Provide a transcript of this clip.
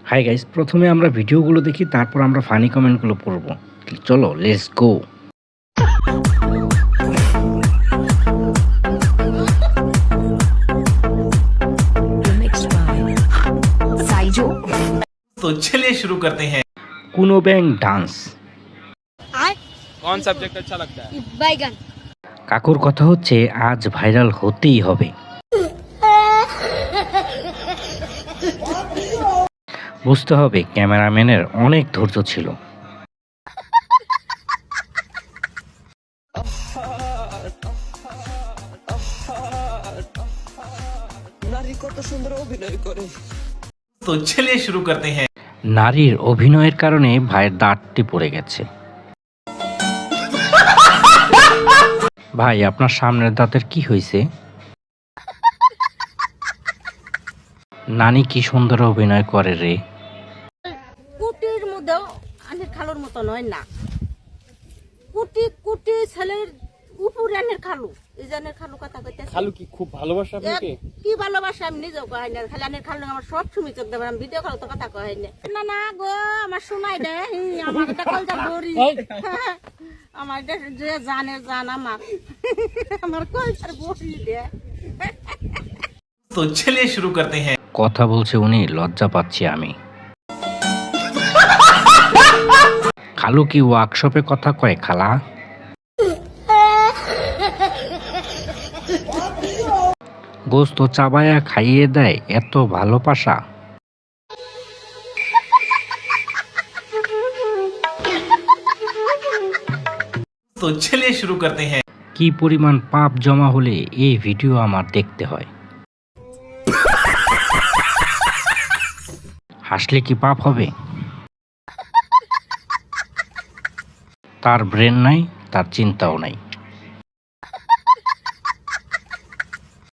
Hi guys, প্রথমে আমরা ভিডিওগুলো দেখি, তারপর আমরা ফানি কমেন্টগুলো পড়ব। চলো লেটস গো। तो चलिए शुरू करते हैं। कुनो बैंग डांस। कौन सब्जेक्ट अच्छा लगता है? बैगन। কাকুর কথা হচ্ছে আজ ভাইরাল হতেই হবে। বুঝতে হবে ক্যামেরাম্যানের অনেক ধৈর্য ছিল। নারী কত সুন্দর অভিনয় করে। तो चलिए शुरू करते हैं। নারীর অভিনয়ের কারণে ভাইয়ের দাঁতটি পড়ে গেছে। ভাই, আপনার সামনের দাঁতের কি হয়েছে? নানি কি সুন্দর অভিনয় করে রে। কুটির মধ্যেও আনের খালুর মতো নয় না। কুটি কুটি ছেলের উপরে আনের খালু, এই জানের খালু কথা কইতে। খালু কি খুব ভালোবাসে আপনাকে? কি ভালোবাসা আমি নিজেও কই না, খালি আনের খালু আমার সব সময় চোখ দেবেন, আমি ভিডিও খালু তো কথা কই না। না না গো, আমার শোনাই দে, আমার একটা কলজা বড়ি। আমার যে জানে জান আমার কলজার বড়ি দে। तो चलिए शुरू करते हैं। কথা বলছে উনি, লজ্জা পাচ্ছি আমি। খালু কি ওয়ার্কশপে কথা কয় খালা? গোস্ত চাবায়া খাইয়ে দেয়, এত ভালোবাসা। तो चलिए शुरू करते हैं। কি পরিমাণ পাপ জমা হলে এই ভিডিও আমার দেখতে হয়। হাসলে কি পাপ হবে? তার ব্রেন নাই, তার চিন্তাও নাই।